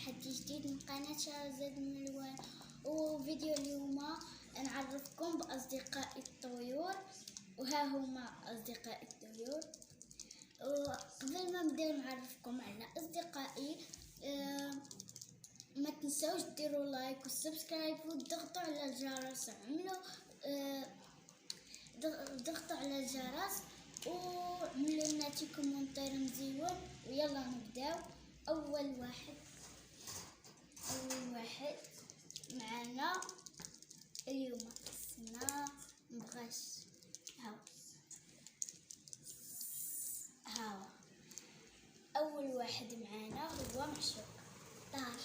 تحدي جديد من قناة شهرزاد ملوان. وفيديو اليوم نعرفكم بأصدقاء الطيور، وها هما أصدقاء الطيور. وقبل ما نبداو نعرفكم على أصدقائي، ما تنسوش ديروا لايك والسبسكرايب وتضغطوا على الجرس. عملوا ضغطوا على الجرس وعملوا لنا كومنتير مزيون. ويلا نبداو. اول واحد معنا اليوم اسمه مبغاش. هاو اول واحد معنا هو معشوق طار.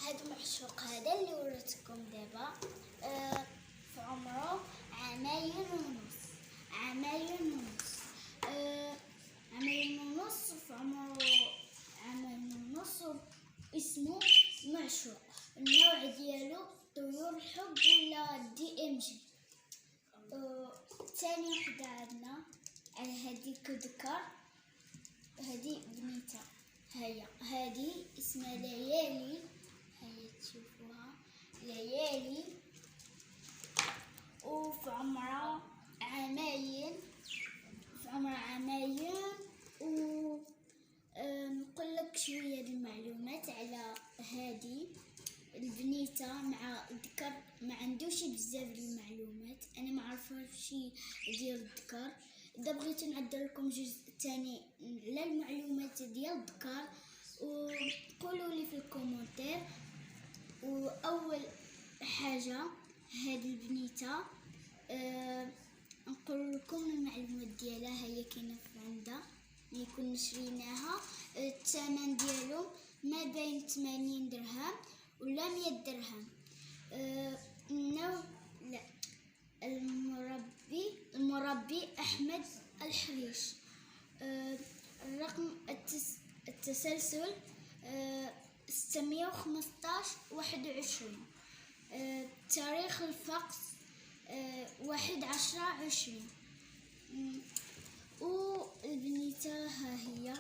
هاد معشوق هذا اللي وريتكم دابا في عمره عامين ونص. في عمره عامين ونص. اسمه معشوق. النوع ديالو طيور الحب ولا DMG. ثاني وحده عندنا هذيك ذكر، هذه بنيته. هذه اسمها ليالي. هيا تشوفوها ليالي، وفي عمرها عامين. نقول لك شويه المعلومات على هذه البنيته مع الذكر. ما عندوش بزاف المعلومات، انا ما عارفاش ديال الذكر. اذا بغيتو نعدل لكم جزء ثاني على المعلومات ديال الذكر وقولوا لي في الكومنتير. واول حاجه هذه البنيته نقول لكم المعلومات ديالها. هي كاينه في عندها اللي كنا شريناها. الثمن ديالو ما بين 80 درهم ولا 100 درهم. النوع لا المربي احمد الحريش. الرقم التسلسل 615-21. تاريخ الفقس 1/10/20. والبنيته ها هي.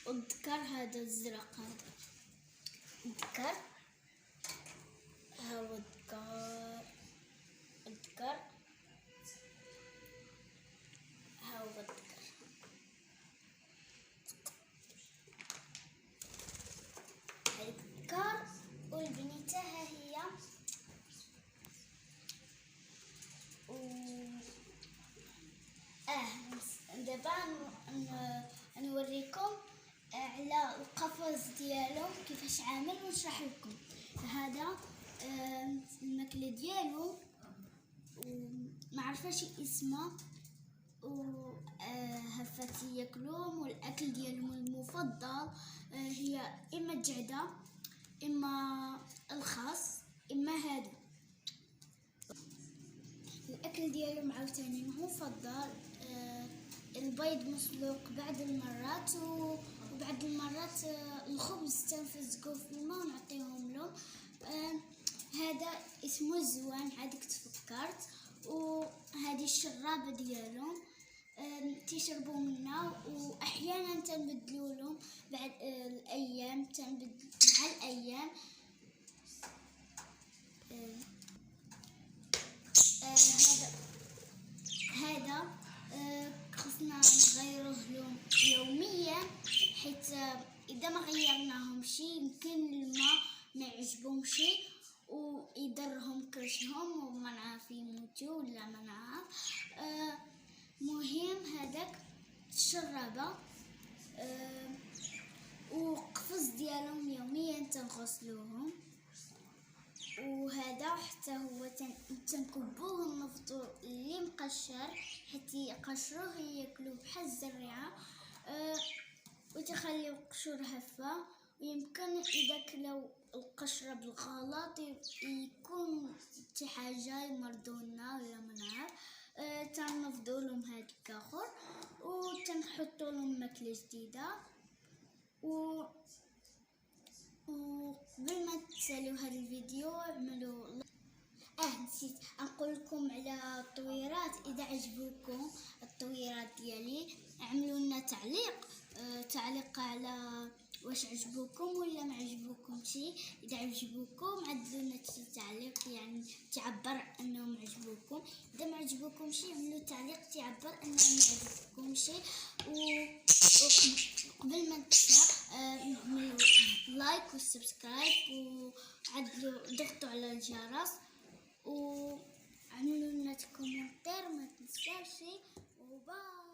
والذكر هذا الزرق. هذا الذكر. ها هو الذكر. ها هو الذكر. الذكر والبنيته ها هي. دابا نوريكم على القفص ديالو كيفاش عامل ونشرح لكم. هذا الماكله ديالو ما عرفاش اسمه، وهفات ياكلوهم. والاكل ديالهم المفضل هي اما الجعده اما الخاص اما هذا. الاكل ديالهم عاوتاني مفضل البيض مسلوق بعض المرات، وبعض المرات الخبز تنفزقوه في الماء ونعطيهم لهم. هذا اسمه الزوان. هذيك تفكرت. وهذه الشرابه ديالهم تيشربوا منها. واحيانا تنبدلوا لهم بعد الايام، مع الايام. هذا خصنا نغيروه لهم يوميا، حيت اذا ما غيرناهمش يمكن الماء ما يعجبهمش ويضرهم كرشهم وما نعرف يموتوا ولا ما نعرف. مهم هذاك الشرابه وقفص ديالهم يوميا تنغسلوهم. وهذا حتى هو تنكبوه النفطو اللي مقشر حيت يقشروه ياكلوه بحال الزريعه. وتخليو القشور هفه. ويمكن اذا كلاو القشره بالغلط يكون شي حاجه يمرضونا ولا ما نعرف. تنفضوا لهم هذا الاخر وتنحطوا لهم ماكله جديده. وقبل ما تسالوا هذا الفيديو اعملوا نسيت نقول لكم على الطويرات. اذا عجبوكم الطويرات ديالي اعملوا لنا تعليق على واش عجبوكم ولا ما عجبوكمش. اذا عجبوكم عدلوا لنا تعليق يعني تعبر انهم عجبوكم. اذا ما عجبوكمش عملوا تعليق تعبر انهم ما عجبوكمش. وقبل ما ننسى اعملوا لايك والسبسكرايب وعدلوا ضغطوا على الجرس وعملوا لنا كومنتير ما تنساوش. وباي.